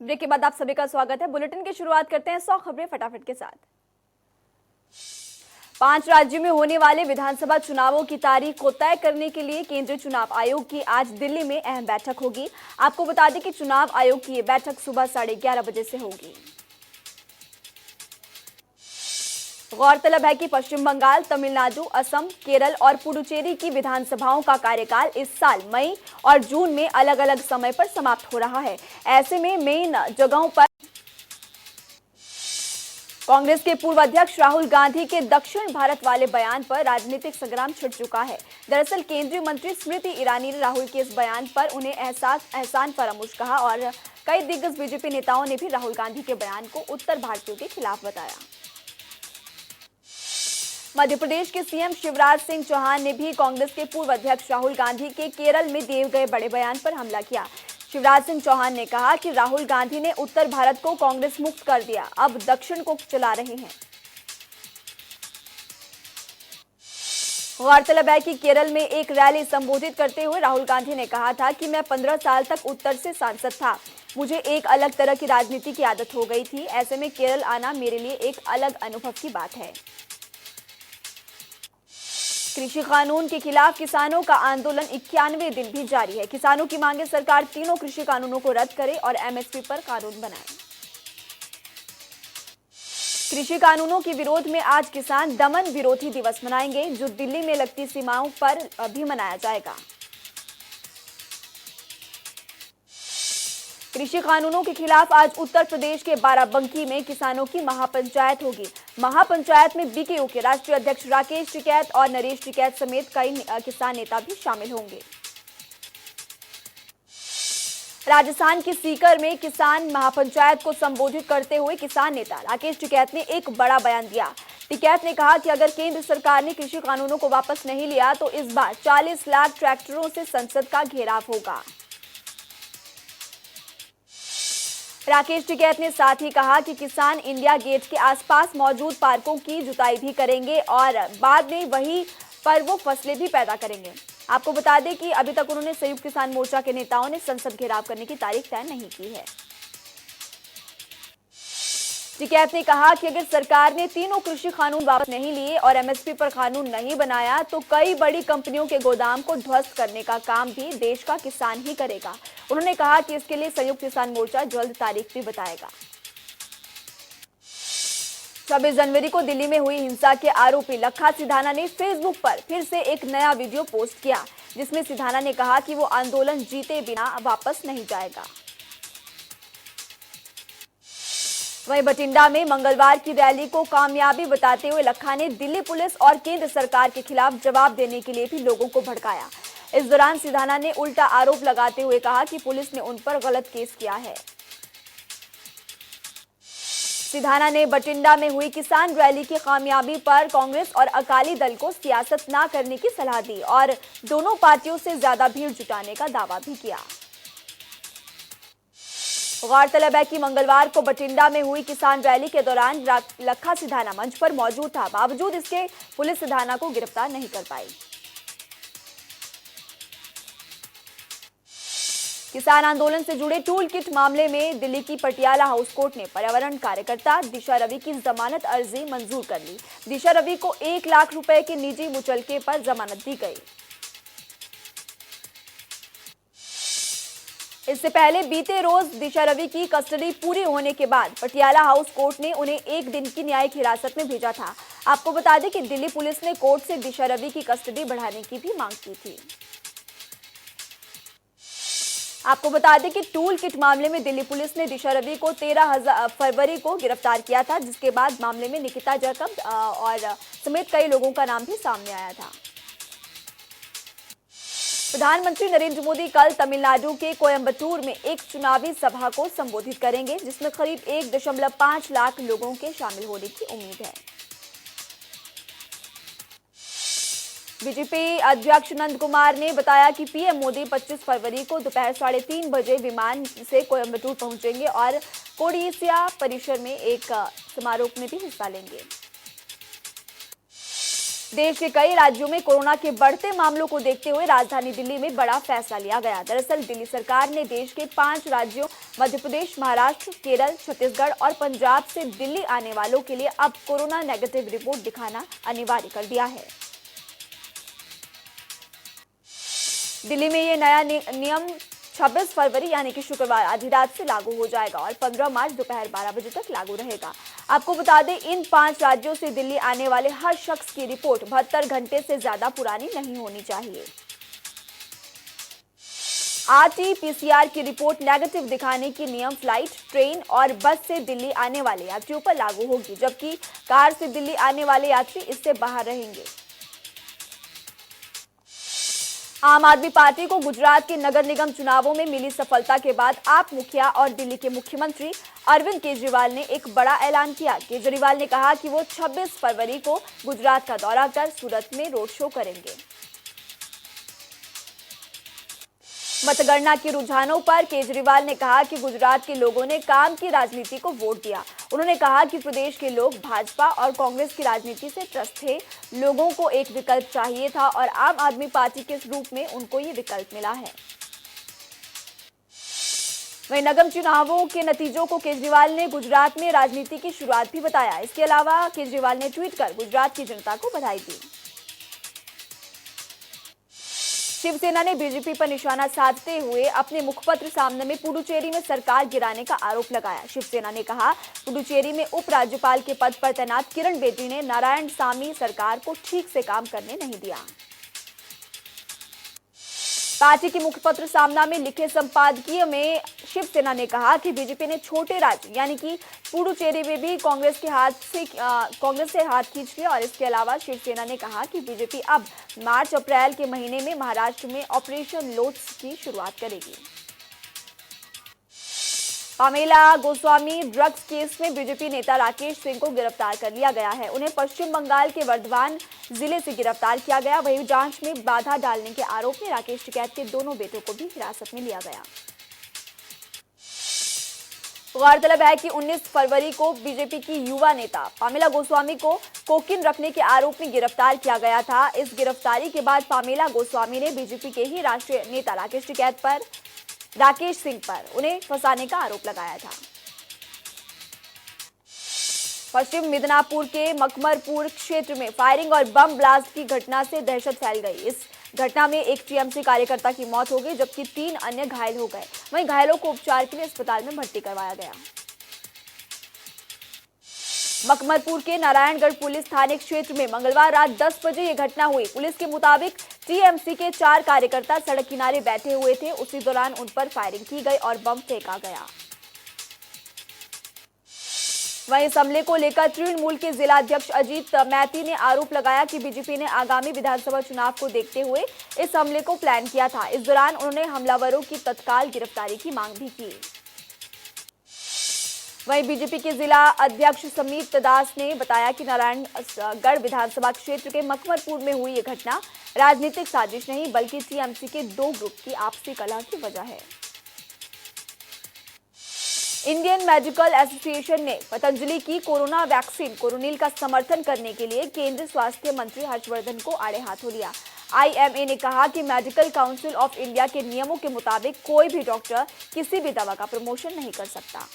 Break के बाद आप सभी का स्वागत है। बुलेटिन की शुरुआत करते हैं 100 खबरें फटाफट के साथ। 5 राज्यों में होने वाले विधानसभा चुनावों की तारीख को तय करने के लिए केंद्रीय चुनाव आयोग की आज दिल्ली में अहम बैठक होगी। आपको बता दें कि चुनाव आयोग की ये बैठक सुबह 11:30 बजे से होगी। गौरतलब है कि पश्चिम बंगाल, तमिलनाडु, असम, केरल और पुडुचेरी की विधानसभाओं का कार्यकाल इस साल मई और जून में अलग अलग समय पर समाप्त हो रहा है। ऐसे में मेन जगहों पर कांग्रेस के पूर्व अध्यक्ष राहुल गांधी के दक्षिण भारत वाले बयान पर राजनीतिक संग्राम छिड़ चुका है। दरअसल केंद्रीय मंत्री स्मृति ईरानी ने राहुल के इस बयान पर उन्हें एहसान फरामोश कहा और कई दिग्गज बीजेपी नेताओं ने भी राहुल गांधी के बयान को उत्तर भारतीयों के खिलाफ बताया। मध्य प्रदेश के सीएम शिवराज सिंह चौहान ने भी कांग्रेस के पूर्व अध्यक्ष राहुल गांधी के केरल में दिए गए बड़े बयान पर हमला किया। शिवराज सिंह चौहान ने कहा कि राहुल गांधी ने उत्तर भारत को कांग्रेस मुक्त कर दिया, अब दक्षिण को चला रहे हैं। गौरतलब है कि केरल में एक रैली संबोधित करते हुए राहुल गांधी ने कहा था कि मैं 15 साल तक उत्तर से सांसद था, मुझे एक अलग तरह की राजनीति की आदत हो गई थी। ऐसे में केरल आना मेरे लिए एक अलग अनुभव की बात है। कृषि कानून के खिलाफ किसानों का आंदोलन 91वें दिन भी जारी है। किसानों की मांगे सरकार तीनों कृषि कानूनों को रद्द करे और एमएसपी पर कानून बनाए। कृषि कानूनों के विरोध में आज किसान दमन विरोधी दिवस मनाएंगे, जो दिल्ली में लगती सीमाओं पर भी मनाया जाएगा। कृषि कानूनों के खिलाफ आज उत्तर प्रदेश के बाराबंकी में किसानों की महापंचायत होगी। महापंचायत में बीकेयू के राष्ट्रीय अध्यक्ष राकेश टिकैत और नरेश टिकैत समेत कई किसान नेता भी शामिल होंगे। राजस्थान के सीकर में किसान महापंचायत को संबोधित करते हुए किसान नेता राकेश टिकैत ने एक बड़ा बयान दिया। टिकैत ने कहा कि अगर केंद्र सरकार ने कृषि कानूनों को वापस नहीं लिया तो इस बार 40 लाख ट्रैक्टरों से संसद का घेराव होगा। राकेश टिकैत ने साथ ही कहा कि किसान इंडिया गेट के आसपास मौजूद पार्कों की जुताई भी करेंगे और बाद में वहीं पर वो फसलें भी पैदा करेंगे। आपको बता दें कि अभी तक उन्होंने संयुक्त किसान मोर्चा के नेताओं ने संसद घेराव करने की तारीख तय नहीं की है। टिकैत ने कहा कि अगर सरकार ने तीनों कृषि कानून वापस नहीं लिए और एमएसपी पर कानून नहीं बनाया तो कई बड़ी कंपनियों के गोदाम को ध्वस्त करने का काम भी देश का किसान ही करेगा। उन्होंने कहा कि इसके लिए संयुक्त किसान मोर्चा जल्द तारीख भी बताएगा। 26 जनवरी को दिल्ली में हुई हिंसा के आरोपी लखा सिधाना ने फेसबुक पर फिर से एक नया वीडियो पोस्ट किया, जिसमें सिधाना ने कहा कि वो आंदोलन जीते बिना वापस नहीं जाएगा। वहीं बठिंडा में मंगलवार की रैली को कामयाबी बताते हुए लखा ने दिल्ली पुलिस और केंद्र सरकार के खिलाफ जवाब देने के लिए भी लोगों को भड़काया। इस दौरान सिधाना ने उल्टा आरोप लगाते हुए कहा कि पुलिस ने उन पर गलत केस किया है। सिधाना ने बठिंडा में हुई किसान रैली की कामयाबी पर कांग्रेस और अकाली दल को सियासत न करने की सलाह दी और दोनों पार्टियों से ज्यादा भीड़ जुटाने का दावा भी किया। गौरतलब है कि मंगलवार को बठिंडा में हुई किसान रैली के दौरान लखा सिधाना मंच पर मौजूद था, बावजूद इसके पुलिस सिधाना को गिरफ्तार नहीं कर पाई। किसान आंदोलन से जुड़े टूल किट मामले में दिल्ली की पटियाला हाउस कोर्ट ने पर्यावरण कार्यकर्ता दिशा रवि की जमानत अर्जी मंजूर कर ली। दिशा रवि को 1 लाख रुपए के निजी मुचलके पर जमानत दी गई। इससे पहले बीते रोज दिशा रवि की कस्टडी पूरी होने के बाद पटियाला हाउस कोर्ट ने उन्हें 1 दिन की न्यायिक हिरासत में भेजा था। आपको बता दें कि दिल्ली पुलिस ने कोर्ट से दिशा रवि की कस्टडी बढ़ाने की भी मांग की थी। आपको बता दें कि टूल किट मामले में दिल्ली पुलिस ने दिशा रवि को 13 फरवरी को गिरफ्तार किया था, जिसके बाद मामले में निकिता जैकब और समेत कई लोगों का नाम भी सामने आया था। प्रधानमंत्री नरेंद्र मोदी कल तमिलनाडु के कोयम्बटूर में एक चुनावी सभा को संबोधित करेंगे, जिसमें करीब 1.5 लाख लोगों के शामिल होने की उम्मीद है। बीजेपी अध्यक्ष नंद कुमार ने बताया कि पीएम मोदी 25 फरवरी को दोपहर 3:30 बजे विमान से कोयम्बटूर पहुंचेंगे और कोडिसिया परिसर में एक समारोह में भी हिस्सा लेंगे। देश के कई राज्यों में कोरोना के बढ़ते मामलों को देखते हुए राजधानी दिल्ली में बड़ा फैसला लिया गया। दरअसल दिल्ली सरकार ने देश के 5 राज्यों मध्य प्रदेश, महाराष्ट्र, केरल, छत्तीसगढ़ और पंजाब से दिल्ली आने वालों के लिए अब कोरोना नेगेटिव रिपोर्ट दिखाना अनिवार्य कर दिया है। दिल्ली में ये नया नियम 26 फरवरी यानी कि शुक्रवार आधी रात से लागू हो जाएगा और 15 मार्च दोपहर 12 बजे तक लागू रहेगा। आपको बता दें, इन 5 राज्यों से दिल्ली आने वाले हर शख्स की रिपोर्ट 72 घंटे से ज्यादा पुरानी नहीं होनी चाहिए। RT-PCR की रिपोर्ट नेगेटिव दिखाने की नियम फ्लाइट, ट्रेन और बस से दिल्ली आने वाले यात्रियों पर लागू होगी, जबकि कार से दिल्ली आने वाले यात्री इससे बाहर रहेंगे। आम आदमी पार्टी को गुजरात के नगर निगम चुनावों में मिली सफलता के बाद आप मुखिया और दिल्ली के मुख्यमंत्री अरविंद केजरीवाल ने एक बड़ा ऐलान किया। केजरीवाल ने कहा कि वो 26 फरवरी को गुजरात का दौरा कर सूरत में रोड शो करेंगे। मतगणना के रुझानों पर केजरीवाल ने कहा कि गुजरात के लोगों ने काम की राजनीति को वोट दिया। उन्होंने कहा कि प्रदेश के लोग भाजपा और कांग्रेस की राजनीति से त्रस्त थे। लोगों को एक विकल्प चाहिए था और आम आदमी पार्टी के रूप में उनको ये विकल्प मिला है। वहीं निगम चुनावों के नतीजों को केजरीवाल ने गुजरात में राजनीति की शुरुआत भी बताया। इसके अलावा केजरीवाल ने ट्वीट कर गुजरात की जनता को बधाई दी। शिवसेना ने बीजेपी पर निशाना साधते हुए अपने मुखपत्र सामने में पुडुचेरी में सरकार गिराने का आरोप लगाया। शिवसेना ने कहा, पुडुचेरी में उपराज्यपाल के पद पर तैनात किरण बेदी ने नारायणसामी सरकार को ठीक से काम करने नहीं दिया। पार्टी के मुखपत्र सामना में लिखे संपादकीय में शिवसेना ने कहा कि बीजेपी ने छोटे राज्य यानी कि पुडुचेरी में भी कांग्रेस से हाथ खींच लिया। और इसके अलावा शिवसेना ने कहा कि बीजेपी अब मार्च अप्रैल के महीने में महाराष्ट्र में ऑपरेशन लोटस की शुरुआत करेगी। पामेला गोस्वामी ड्रग्स केस में बीजेपी नेता राकेश सिंह को गिरफ्तार कर लिया गया है। उन्हें पश्चिम बंगाल के वर्धमान जिले से गिरफ्तार किया गया। वहीं जांच में बाधा डालने के आरोप में राकेश टिकैत के दोनों बेटों को भी हिरासत में लिया गया। गौरतलब है कि 19 फरवरी को बीजेपी की युवा नेता पामेला गोस्वामी को कोकीन रखने के आरोप में गिरफ्तार किया गया था। इस गिरफ्तारी के बाद पामेला गोस्वामी ने बीजेपी के ही राष्ट्रीय नेता राकेश सिंह पर उन्हें फंसाने का आरोप लगाया था। पश्चिम मिदनापुर के मकमरपुर क्षेत्र में फायरिंग और बम ब्लास्ट की घटना से दहशत फैल गई। इस घटना में एक टीएमसी कार्यकर्ता की मौत हो गई, जबकि 3 अन्य घायल हो गए। वहीं घायलों को उपचार के लिए अस्पताल में भर्ती करवाया गया। मकमरपुर के नारायणगढ़ पुलिस थाने क्षेत्र में मंगलवार रात 10 बजे ये घटना हुई। पुलिस के मुताबिक टीएमसी के 4 कार्यकर्ता सड़क किनारे बैठे हुए थे। उसी दौरान उन पर फायरिंग की गई और बम फेंका गया। वहीं इस हमले को लेकर तृणमूल के जिला अध्यक्ष अजीत मैती ने आरोप लगाया कि बीजेपी ने आगामी विधानसभा चुनाव को देखते हुए इस हमले को प्लान किया था। इस दौरान उन्होंने हमलावरों की तत्काल गिरफ्तारी की मांग भी की। वहीं बीजेपी के जिला अध्यक्ष समीत दास ने बताया कि नारायणगढ़ विधानसभा क्षेत्र के मकमरपुर में हुई यह घटना राजनीतिक साजिश नहीं बल्कि टीएमसी के 2 ग्रुप की आपसी कलह की वजह है। इंडियन मेडिकल एसोसिएशन ने पतंजलि की कोरोना वैक्सीन कोरोनिल का समर्थन करने के लिए केंद्रीय स्वास्थ्य मंत्री हर्षवर्धन को आड़े हाथों लिया। आईएमए ने कहा कि मेडिकल काउंसिल ऑफ इंडिया के नियमों के मुताबिक कोई भी डॉक्टर किसी भी दवा का प्रमोशन नहीं कर सकता।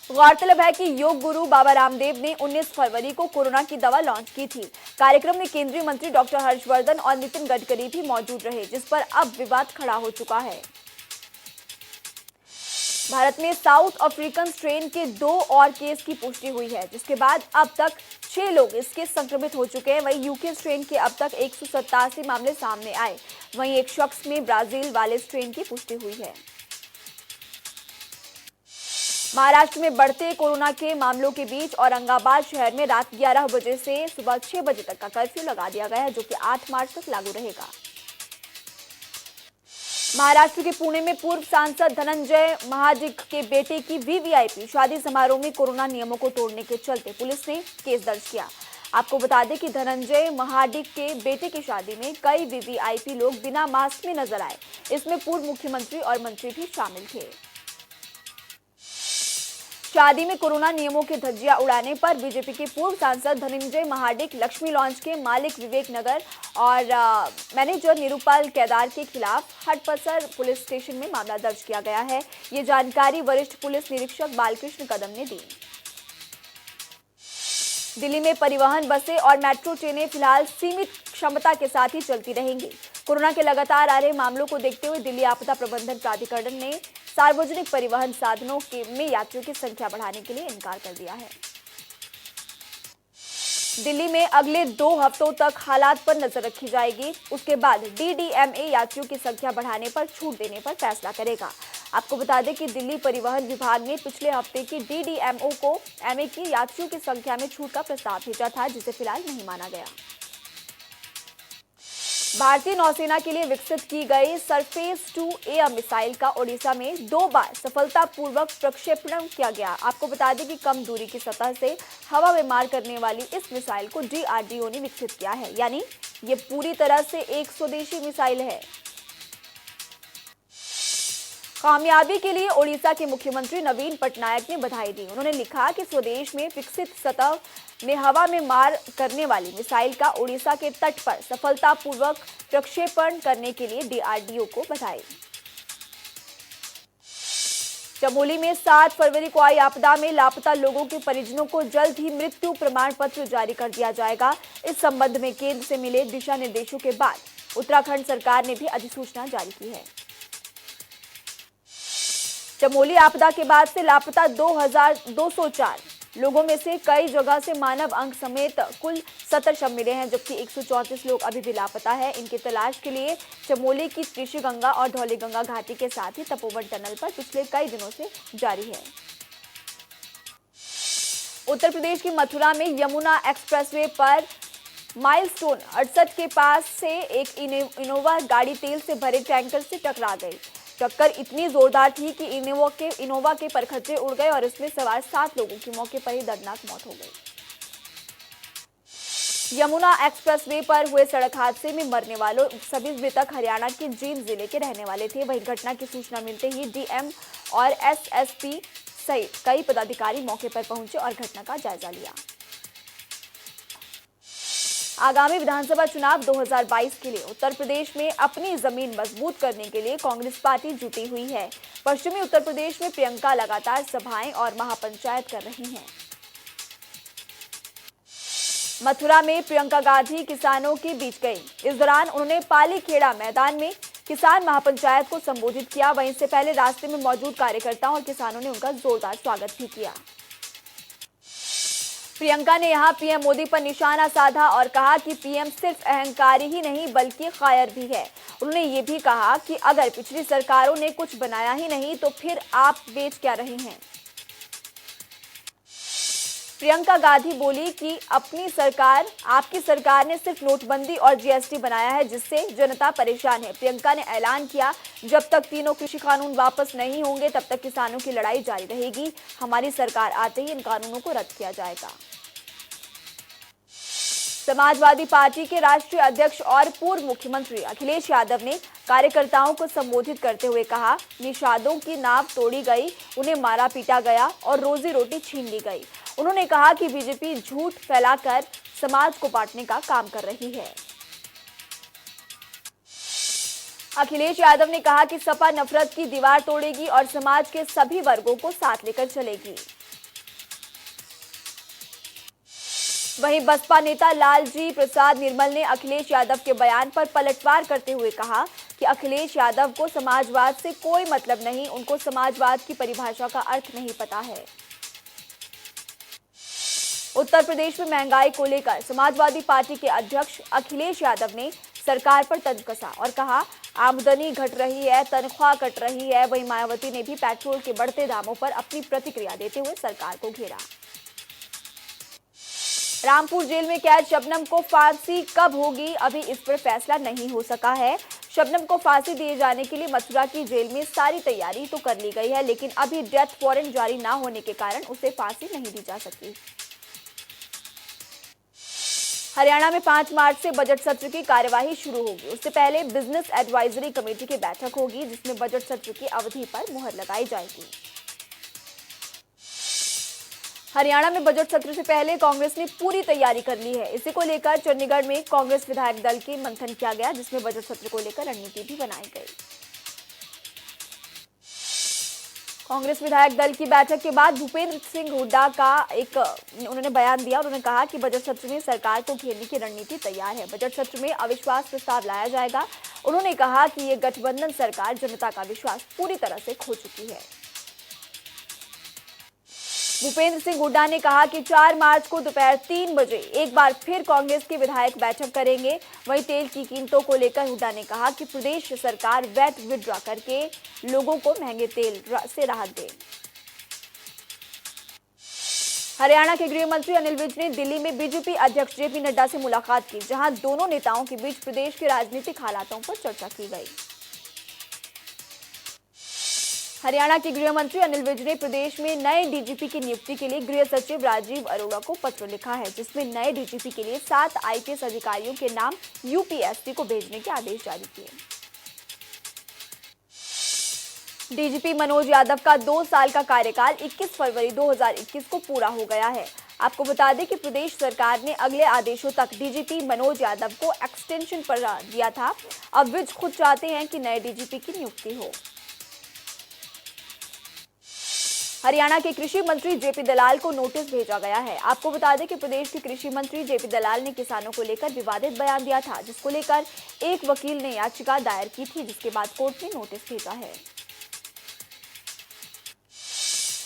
गौरतलब है कि योग गुरु बाबा रामदेव ने 19 फरवरी को कोरोना की दवा लॉन्च की थी। कार्यक्रम में केंद्रीय मंत्री डॉक्टर हर्षवर्धन और नितिन गडकरी भी मौजूद रहे, जिस पर अब विवाद खड़ा हो चुका है। भारत में साउथ अफ्रीकन स्ट्रेन के 2 और केस की पुष्टि हुई है, जिसके बाद अब तक 6 लोग इसके संक्रमित हो चुके हैं। वहीं यूके स्ट्रेन के अब तक 187 मामले सामने आए। वहीं एक शख्स में ब्राजील वाले स्ट्रेन की पुष्टि हुई है। महाराष्ट्र में बढ़ते कोरोना के मामलों के बीच औरंगाबाद शहर में रात 11 बजे से सुबह 6 बजे तक का कर्फ्यू लगा दिया गया है, जो कि 8 मार्च तक लागू रहेगा। महाराष्ट्र के पुणे में पूर्व सांसद धनंजय महाडिक के बेटे की वीवीआईपी शादी समारोह में कोरोना नियमों को तोड़ने के चलते पुलिस ने केस दर्ज किया। आपको बता दें कि धनंजय महाडिक के बेटे की शादी में कई वीवीआईपी लोग बिना मास्क में नजर आए। इसमें पूर्व मुख्यमंत्री और मंत्री भी शामिल थे। शादी में कोरोना नियमों की धज्जियां उड़ाने पर बीजेपी के पूर्व सांसद धनंजय महाडिक, लक्ष्मी लॉन्च के मालिक विवेक नगर और मैनेजर निरूपाल केदार के खिलाफ हटपसर पुलिस स्टेशन में मामला दर्ज किया गया है। ये जानकारी वरिष्ठ पुलिस निरीक्षक बालकृष्ण कदम ने दी। दिल्ली में परिवहन बसें और मेट्रो ट्रेनें फिलहाल सीमित क्षमता के साथ ही चलती रहेंगी। कोरोना के लगातार आ रहे मामलों को देखते हुए दिल्ली आपदा प्रबंधन प्राधिकरण ने सार्वजनिक परिवहन साधनों में यात्रियों की संख्या बढ़ाने के लिए इनकार कर दिया है। दिल्ली में अगले 2 हफ्तों तक हालात पर नजर रखी जाएगी। उसके बाद डीडीएमए यात्रियों की संख्या बढ़ाने पर छूट देने पर फैसला करेगा। आपको बता दें कि दिल्ली परिवहन विभाग ने पिछले हफ्ते की डीडीएमओ को एमए की यात्रियों की संख्या में छूट का प्रस्ताव भेजा था, जिसे फिलहाल नहीं माना गया। भारतीय नौसेना के लिए विकसित की गई सरफेस टू एयर मिसाइल का ओडिशा में 2 बार सफलतापूर्वक प्रक्षेपण किया गया। आपको बता दें कि कम दूरी की सतह से हवा में मार करने वाली इस मिसाइल को डीआरडीओ ने विकसित किया है, यानी ये पूरी तरह से एक स्वदेशी मिसाइल है। कामयाबी के लिए ओडिशा के मुख्यमंत्री नवीन पटनायक ने बधाई दी। उन्होंने लिखा कि स्वदेश में विकसित सतह में हवा में मार करने वाली मिसाइल का ओडिशा के तट पर सफलतापूर्वक प्रक्षेपण करने के लिए डीआरडीओ को बधाई। चमोली में 7 फरवरी को आई आपदा में लापता लोगों के परिजनों को जल्द ही मृत्यु प्रमाण पत्र जारी कर दिया जाएगा। इस संबंध में केंद्र से मिले दिशा निर्देशों के बाद उत्तराखंड सरकार ने भी अधिसूचना जारी की है। चमोली आपदा के बाद से लापता 2204 लोगों में से कई जगह से मानव अंग समेत कुल 70 शव मिले हैं, जबकि 134 लोग अभी भी लापता हैं। इनकी तलाश के लिए चमोली की ऋषिगंगा और धौलीगंगा घाटी के साथ ही तपोवन टनल पर पिछले कई दिनों से जारी है। उत्तर प्रदेश की मथुरा में यमुना एक्सप्रेसवे पर माइलस्टोन 68 के पास से एक इनोवा गाड़ी तेल से भरे टैंकर से टकरा गई। टक्कर इतनी जोरदार थी कि इनोवा के परखच्चे उड़ गए और इसमें सवार 7 लोगों की मौके पर ही दर्दनाक मौत हो गई। यमुना एक्सप्रेसवे पर हुए सड़क हादसे में मरने वालों सभी मृतक हरियाणा के जींद जिले के रहने वाले थे। वहीं घटना की सूचना मिलते ही डीएम और एसएसपी सहित कई पदाधिकारी मौके पर पहुंचे और घटना का जायजा लिया। आगामी विधानसभा चुनाव 2022 के लिए उत्तर प्रदेश में अपनी जमीन मजबूत करने के लिए कांग्रेस पार्टी जुटी हुई है। पश्चिमी उत्तर प्रदेश में प्रियंका लगातार सभाएं और महापंचायत कर रही हैं। मथुरा में प्रियंका गांधी किसानों के बीच गई। इस दौरान उन्होंने पालीखेड़ा मैदान में किसान महापंचायत को संबोधित किया। वहीं इससे पहले रास्ते में मौजूद कार्यकर्ताओं और किसानों ने उनका जोरदार स्वागत भी किया। प्रियंका ने यहां पीएम मोदी पर निशाना साधा और कहा कि पीएम सिर्फ अहंकारी ही नहीं बल्कि कायर भी है। उन्होंने ये भी कहा कि अगर पिछली सरकारों ने कुछ बनाया ही नहीं तो फिर आप बेच क्या रहे हैं। प्रियंका गांधी बोली कि आपकी सरकार ने सिर्फ नोटबंदी और जीएसटी बनाया है, जिससे जनता परेशान है। प्रियंका ने ऐलान किया, जब तक तीनों कृषि कानून वापस नहीं होंगे तब तक किसानों की लड़ाई जारी रहेगी। हमारी सरकार आते ही इन कानूनों को रद्द किया जाएगा। समाजवादी पार्टी के राष्ट्रीय अध्यक्ष और पूर्व मुख्यमंत्री अखिलेश यादव ने कार्यकर्ताओं को संबोधित करते हुए कहा, निषादों की नाव तोड़ी गई, उन्हें मारा पीटा गया और रोजी रोटी छीन ली गई। उन्होंने कहा कि बीजेपी झूठ फैलाकर समाज को बांटने का काम कर रही है। अखिलेश यादव ने कहा कि सपा नफरत की दीवार तोड़ेगी और समाज के सभी वर्गों को साथ लेकर चलेगी। वहीं बसपा नेता लालजी प्रसाद निर्मल ने अखिलेश यादव के बयान पर पलटवार करते हुए कहा कि अखिलेश यादव को समाजवाद से कोई मतलब नहीं, उनको समाजवाद की परिभाषा का अर्थ नहीं पता है। उत्तर प्रदेश में महंगाई को लेकर समाजवादी पार्टी के अध्यक्ष अखिलेश यादव ने सरकार पर तंज कसा और कहा, आमदनी घट रही है, तनख्वाह कट रही है। वहीं मायावती ने भी पेट्रोल के बढ़ते दामों पर अपनी प्रतिक्रिया देते हुए सरकार को घेरा। रामपुर जेल में कैद शबनम को फांसी कब होगी, अभी इस पर फैसला नहीं हो सका है। शबनम को फांसी दिए जाने के लिए मथुरा की जेल में सारी तैयारी तो कर ली गई है, लेकिन अभी डेथ वारंट जारी ना होने के कारण उसे फांसी नहीं दी जा सकती। हरियाणा में 5 मार्च से बजट सत्र की कार्यवाही शुरू होगी। उससे पहले बिजनेस एडवाइजरी कमेटी की बैठक होगी, जिसमें बजट सत्र की अवधि पर मुहर लगाई जाएगी। हरियाणा में बजट सत्र से पहले कांग्रेस ने पूरी तैयारी कर ली है। इसी को लेकर चंडीगढ़ में कांग्रेस विधायक दल के मंथन किया गया, जिसमें बजट सत्र को लेकर रणनीति भी बनाई गई। कांग्रेस विधायक दल की बैठक के बाद भूपेंद्र सिंह हुड्डा का उन्होंने बयान दिया। उन्होंने कहा कि बजट सत्र में सरकार को घेरने की रणनीति तैयार है। बजट सत्र में अविश्वास प्रस्ताव लाया जाएगा। उन्होंने कहा कि ये गठबंधन सरकार जनता का विश्वास पूरी तरह से खो चुकी है। भूपेंद्र सिंह हुड्डा ने कहा कि 4 मार्च को दोपहर 3 बजे एक बार फिर कांग्रेस के विधायक बैठक करेंगे। वहीं तेल की कीमतों को लेकर हुड्डा ने कहा कि प्रदेश सरकार वैट विड्रॉ करके लोगों को महंगे तेल से राहत दे। हरियाणा के गृह मंत्री अनिल विज ने दिल्ली में बीजेपी अध्यक्ष जेपी नड्डा से मुलाकात की, जहां दोनों नेताओं के बीच प्रदेश के राजनीतिक हालातों पर चर्चा की गई। हरियाणा के गृह मंत्री अनिल विज ने प्रदेश में नए डीजीपी की नियुक्ति के लिए गृह सचिव राजीव अरोड़ा को पत्र लिखा है, जिसमें नए डीजीपी के लिए 7 आईपीएस अधिकारियों के नाम यूपीएससी को भेजने के आदेश जारी किए। डीजीपी मनोज यादव का 2 साल का कार्यकाल 21 फरवरी 2021 को पूरा हो गया है। आपको बता दें कि प्रदेश सरकार ने अगले आदेशों तक डीजीपी मनोज यादव को एक्सटेंशन पर दिया था। अब विज खुद चाहते हैं कि नए डीजीपी की नियुक्ति हो। हरियाणा के कृषि मंत्री जेपी दलाल को नोटिस भेजा गया है। आपको बता दें कि प्रदेश के कृषि मंत्री जेपी दलाल ने किसानों को लेकर विवादित बयान दिया था, जिसको लेकर एक वकील ने याचिका दायर की थी, जिसके बाद कोर्ट ने नोटिस भेजा है।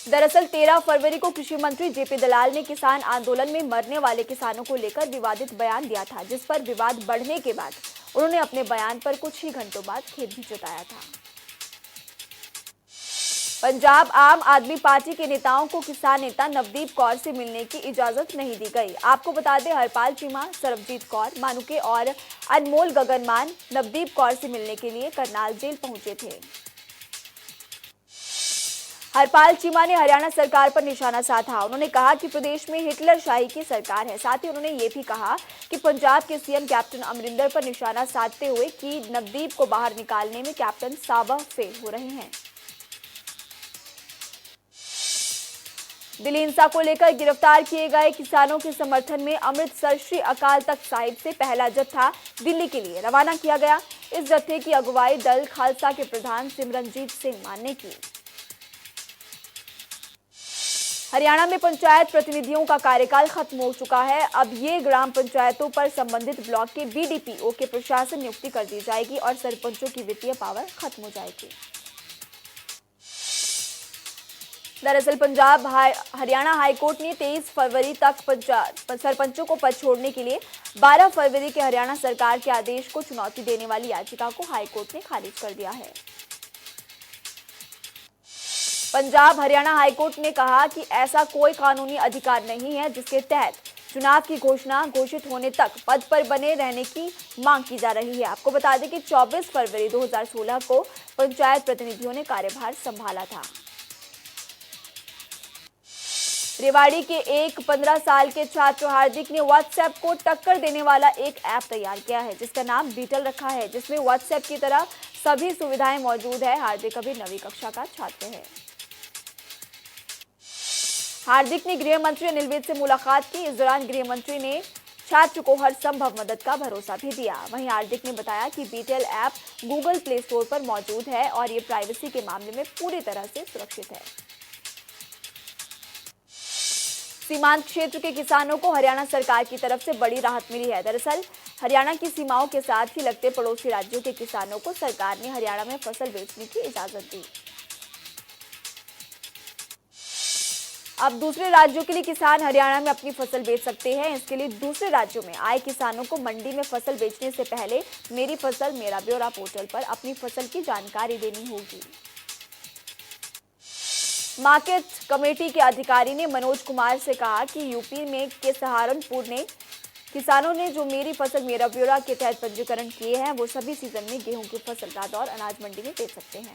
दरअसल 13 फरवरी को कृषि मंत्री जेपी दलाल ने किसान आंदोलन में मरने वाले किसानों को लेकर विवादित बयान दिया था, जिस पर विवाद बढ़ने के बाद उन्होंने अपने बयान पर कुछ ही घंटों बाद खेद भी जताया था। पंजाब आम आदमी पार्टी के नेताओं को किसान नेता नवदीप कौर से मिलने की इजाजत नहीं दी गई। आपको बता दें, हरपाल चीमा, सरबजीत कौर मानुके और अनमोल गगनमान नवदीप कौर से मिलने के लिए करनाल जेल पहुंचे थे। हरपाल चीमा ने हरियाणा सरकार पर निशाना साधा। उन्होंने कहा कि प्रदेश में हिटलर शाही की सरकार है। साथ ही उन्होंने ये भी कहा कि पंजाब के सीएम कैप्टन अमरिंदर पर निशाना साधते हुए कि नवदीप को बाहर निकालने में कैप्टन साहब फेल हो रहे हैं। दिल्ली हिंसा को लेकर गिरफ्तार किए गए किसानों के समर्थन में अमृतसर श्री अकाल तख्त साहिब से पहला जत्था दिल्ली के लिए रवाना किया गया। इस जत्थे की अगुवाई दल खालसा के प्रधान सिमरनजीत सिंह मान ने की। हरियाणा में पंचायत प्रतिनिधियों का कार्यकाल खत्म हो चुका है। अब ये ग्राम पंचायतों पर संबंधित ब्लॉक के बीडीपीओ के प्रशासन नियुक्ति कर दी जाएगी और सरपंचों की वित्तीय पावर खत्म हो जाएगी। दरअसल पंजाब हरियाणा हाईकोर्ट ने 23 फरवरी तक सरपंचों को पद छोड़ने के लिए 12 फरवरी के हरियाणा सरकार के आदेश को चुनौती देने वाली याचिका को हाईकोर्ट ने खारिज कर दिया है। पंजाब हरियाणा हाईकोर्ट ने कहा कि ऐसा कोई कानूनी अधिकार नहीं है जिसके तहत चुनाव की घोषणा घोषित होने तक पद पर बने रहने की मांग की जा रही है। आपको बता दें कि 24 फरवरी 2016 को पंचायत प्रतिनिधियों ने कार्यभार संभाला था। रेवाड़ी के एक 15 साल के छात्र हार्दिक ने व्हाट्सएप को टक्कर देने वाला एक ऐप तैयार किया है, जिसका नाम बीटल रखा है, जिसमें व्हाट्सएप की तरह सभी सुविधाएं मौजूद है। हार्दिक अभी 9वीं कक्षा का छात्र है। हार्दिक ने गृह मंत्री अनिल विज से मुलाकात की। इस दौरान गृह मंत्री ने छात्र को हर संभव मदद का भरोसा भी दिया। वहीं हार्दिक ने बताया कि beetle app Google Play Store पर मौजूद है और ये प्राइवेसी के मामले में पूरी तरह से सुरक्षित है। सीमांत क्षेत्र के किसानों को हरियाणा सरकार की तरफ से बड़ी राहत मिली है। दरअसल हरियाणा की सीमाओं के साथ ही लगते पड़ोसी राज्यों के किसानों को सरकार ने हरियाणा में फसल बेचने की इजाजत दी। अब दूसरे राज्यों के लिए किसान हरियाणा में अपनी फसल बेच सकते हैं। इसके लिए दूसरे राज्यों में आए किसानों को मंडी में फसल बेचने से पहले मेरी फसल मेरा ब्यौरा पोर्टल पर अपनी फसल की जानकारी देनी होगी। मार्केट कमेटी के अधिकारी ने मनोज कुमार से कहा कि यूपी में के सहारनपुर ने किसानों ने जो मेरी फसल मेरा ब्यौरा के तहत पंजीकरण किए हैं, वो सभी सीजन में गेहूं की फसल का दौर अनाज मंडी में बेच सकते हैं।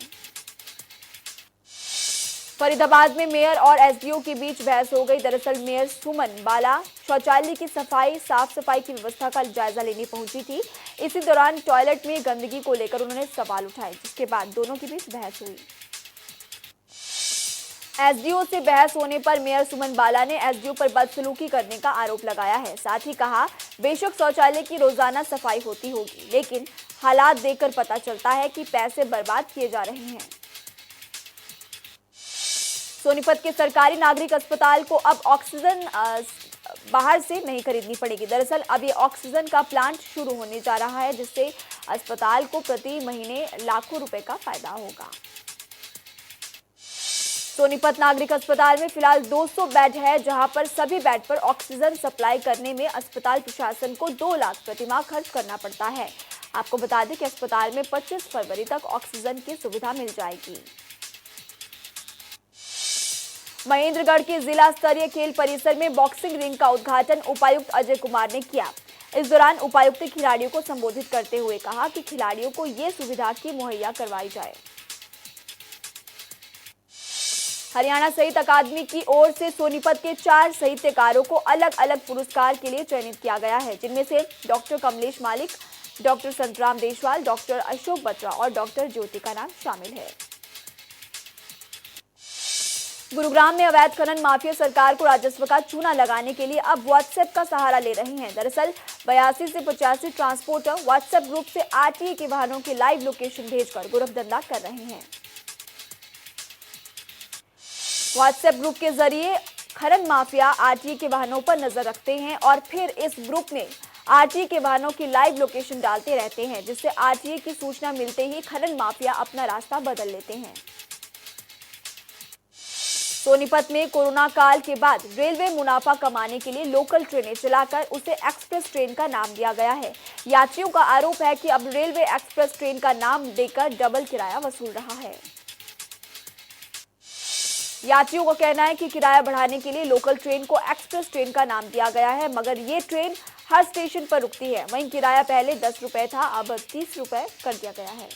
फरीदाबाद में मेयर और एसडीओ के बीच बहस हो गई। दरअसल मेयर सुमन बाला शौचालय की साफ सफाई की व्यवस्था का जायजा लेने पहुंची थी। इसी दौरान टॉयलेट में गंदगी को लेकर उन्होंने सवाल उठाए, जिसके बाद दोनों के बीच बहस हुई। एसडीओ से बहस होने पर मेयर सुमन बाला ने एसडीओ पर बदसलूकी करने का आरोप लगाया है। साथ ही कहा, बेशक शौचालय की रोजाना सफाई होती होगी, लेकिन हालात देखकर पता चलता है कि पैसे बर्बाद किए जा रहे हैं। सोनीपत के सरकारी नागरिक अस्पताल को अब ऑक्सीजन बाहर से नहीं खरीदनी पड़ेगी। दरअसल अब ये ऑक्सीजन का प्लांट शुरू होने जा रहा है, जिससे अस्पताल को प्रति महीने लाखों रुपए का फायदा होगा। सोनीपत नागरिक अस्पताल में फिलहाल 200 बेड है, जहां पर सभी बेड पर ऑक्सीजन सप्लाई करने में अस्पताल प्रशासन को 2 लाख प्रति माह खर्च करना पड़ता है। आपको बता दें कि अस्पताल में 25 फरवरी तक ऑक्सीजन की सुविधा मिल जाएगी। महेंद्रगढ़ के जिला स्तरीय खेल परिसर में बॉक्सिंग रिंग का उद्घाटन उपायुक्त अजय कुमार ने किया। इस दौरान उपायुक्त ने खिलाड़ियों को संबोधित करते हुए कहा कि खिलाड़ियों को ये सुविधा की मुहैया करवाई जाए। हरियाणा साहित्य अकादमी की ओर से सोनीपत के 4 साहित्यकारों को अलग अलग पुरस्कार के लिए चयनित किया गया है, जिनमें से डॉक्टर कमलेश मालिक, डॉक्टर संतराम देशवाल, डॉक्टर अशोक बत्रा और डॉक्टर ज्योति का नाम शामिल है। गुरुग्राम में अवैध खनन माफिया सरकार को राजस्व का चूना लगाने के लिए अब व्हाट्सएप का सहारा ले रहे हैं। दरअसल 82 से 85 ट्रांसपोर्टर व्हाट्सएप ग्रुप से आरटीए के वाहनों की लाइव लोकेशन भेजकर गुरफधंधा कर रहे हैं। व्हाट्सएप ग्रुप के जरिए खनन माफिया आरटीए के वाहनों पर नजर रखते हैं और फिर इस ग्रुप में आरटीए के वाहनों की लाइव लोकेशन डालते रहते हैं, जिससे आरटीए की सूचना मिलते ही खनन माफिया अपना रास्ता बदल लेते हैं। सोनीपत में कोरोना काल के बाद रेलवे मुनाफा कमाने के लिए लोकल ट्रेनें चलाकर उसे एक्सप्रेस ट्रेन का नाम दिया गया है। यात्रियों का आरोप है कि अब रेलवे एक्सप्रेस ट्रेन का नाम देकर डबल किराया वसूल रहा है। यात्रियों का कहना है कि किराया बढ़ाने के लिए लोकल ट्रेन को एक्सप्रेस ट्रेन का नाम दिया गया है, मगर ये ट्रेन हर स्टेशन पर रुकती है। वहीं किराया पहले 10 रुपए था, अब 30 रुपए कर दिया गया है।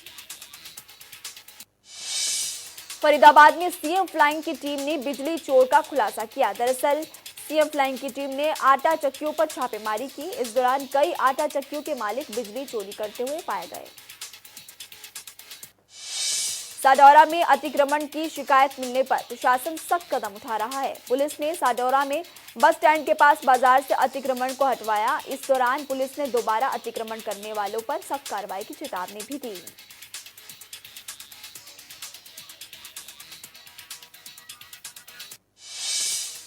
फरीदाबाद में सीएम फ्लाइंग की टीम ने बिजली चोर का खुलासा किया। दरअसल सीएम फ्लाइंग की टीम ने आटा चक्कियों पर छापेमारी की। इस दौरान कई आटा चक्कियों के मालिक बिजली चोरी करते हुए पाए गए। साडौरा में अतिक्रमण की शिकायत मिलने पर प्रशासन सख्त कदम उठा रहा है। पुलिस ने साडौरा में बस स्टैंड के पास बाजार से अतिक्रमण को हटवाया। इस दौरान पुलिस ने दोबारा अतिक्रमण करने वालों पर सख्त कार्रवाई की चेतावनी भी दी।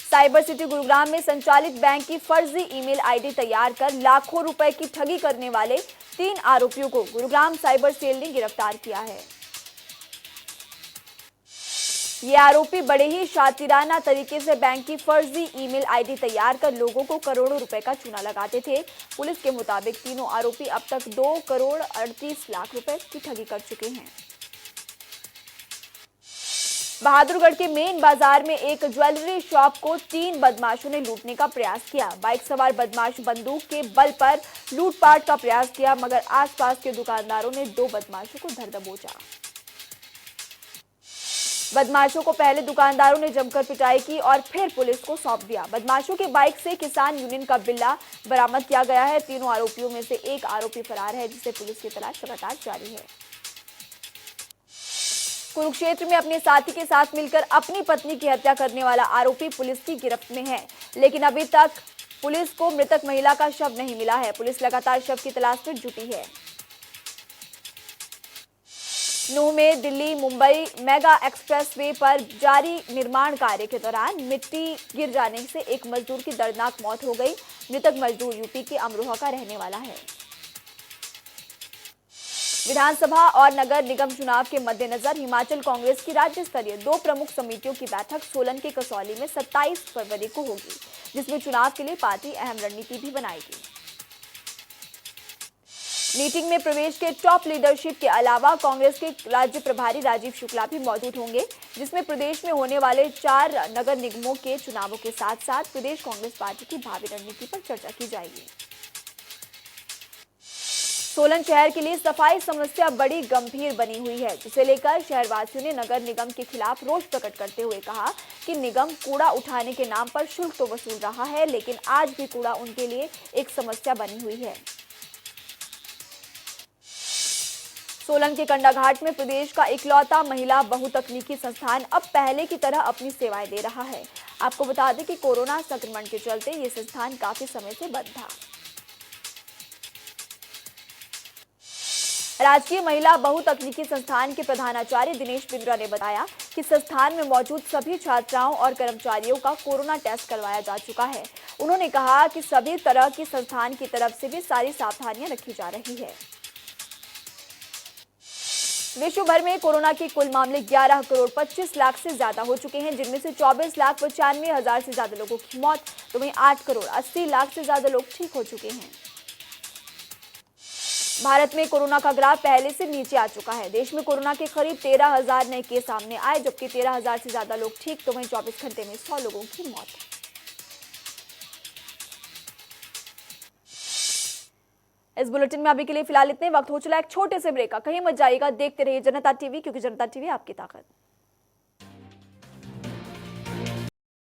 साइबर सिटी गुरुग्राम में संचालित बैंक की फर्जी ईमेल आईडी तैयार कर लाखों रुपए की ठगी करने वाले 3 आरोपियों को गुरुग्राम साइबर सेल ने गिरफ्तार किया है। ये आरोपी बड़े ही शातिराना तरीके से बैंक की फर्जी ईमेल आईडी तैयार कर लोगों को करोड़ों रुपए का चूना लगाते थे। पुलिस के मुताबिक तीनों आरोपी अब तक 2 करोड़ 38 लाख रुपए की ठगी कर चुके हैं। बहादुरगढ़ के मेन बाजार में एक ज्वेलरी शॉप को 3 बदमाशों ने लूटने का प्रयास किया। बाइक सवार बदमाश बंदूक के बल पर लूटपाट का प्रयास किया, मगर आसपास के दुकानदारों ने 2 बदमाशों को धर दबोचा। बदमाशों को पहले दुकानदारों ने जमकर पिटाई की और फिर पुलिस को सौंप दिया। बदमाशों की बाइक से किसान यूनियन का बिल्ला बरामद किया गया है। तीनों आरोपियों में से एक आरोपी फरार है, जिसे पुलिस की तलाश लगातार जारी है। कुरुक्षेत्र में अपने साथी के साथ मिलकर अपनी पत्नी की हत्या करने वाला आरोपी पुलिस की गिरफ्त में है, लेकिन अभी तक पुलिस को मृतक महिला का शव नहीं मिला है। पुलिस लगातार शव की तलाश में जुटी है। नूह में दिल्ली मुंबई मेगा एक्सप्रेसवे पर जारी निर्माण कार्य के दौरान मिट्टी गिर जाने से एक मजदूर की दर्दनाक मौत हो गई। मृतक मजदूर यूपी के अमरोहा का रहने वाला है। विधानसभा और नगर निगम चुनाव के मद्देनजर हिमाचल कांग्रेस की राज्य स्तरीय 2 प्रमुख समितियों की बैठक सोलन के कसौली में 27 फरवरी को होगी, जिसमें चुनाव के लिए पार्टी अहम रणनीति भी बनाएगी। मीटिंग में प्रदेश के टॉप लीडरशिप के अलावा कांग्रेस के राज्य प्रभारी राजीव शुक्ला भी मौजूद होंगे, जिसमें प्रदेश में होने वाले 4 नगर निगमों के चुनावों के साथ साथ प्रदेश कांग्रेस पार्टी की भावी रणनीति पर चर्चा की जाएगी। सोलन शहर के लिए सफाई समस्या बड़ी गंभीर बनी हुई है, जिसे लेकर शहरवासियों ने नगर निगम के खिलाफ रोष प्रकट करते हुए कहा कि निगम कूड़ा उठाने के नाम पर शुल्क तो वसूल रहा है, लेकिन आज भी कूड़ा उनके लिए एक समस्या बनी हुई है। सोलन के कंडाघाट में प्रदेश का इकलौता महिला बहुतकनीकी संस्थान अब पहले की तरह अपनी सेवाएं दे रहा है। आपको बता दें कि कोरोना संक्रमण के चलते ये संस्थान काफी समय से बंद था। राजकीय महिला बहुतकनीकी संस्थान के प्रधानाचार्य दिनेश बिंद्रा ने बताया कि संस्थान में मौजूद सभी छात्राओं और कर्मचारियों का कोरोना टेस्ट करवाया जा चुका है। उन्होंने कहा कि सभी तरह की संस्थान की तरफ से भी सारी सावधानियां रखी जा रही है। विश्व भर में कोरोना के कुल मामले 11 करोड़ 25 लाख से ज्यादा हो चुके हैं, जिनमें से 24,95,000 से ज्यादा लोगों की मौत, तो वहीं 8 करोड़ 80 लाख से ज्यादा लोग ठीक हो चुके हैं। भारत में कोरोना का ग्राफ पहले से नीचे आ चुका है। देश में कोरोना के करीब 13,000 नए केस सामने आए, जबकि 13,000 से ज्यादा लोग ठीक, तो वहीं 24 घंटे में 100 लोगों की मौत। इस बुलेटिन में अभी के लिए फिलहाल इतने। वक्त हो चला एक छोटे से ब्रेक का, कहीं मत जाइएगा, देखते रहिए जनता टीवी, क्योंकि जनता टीवी आपकी ताकत।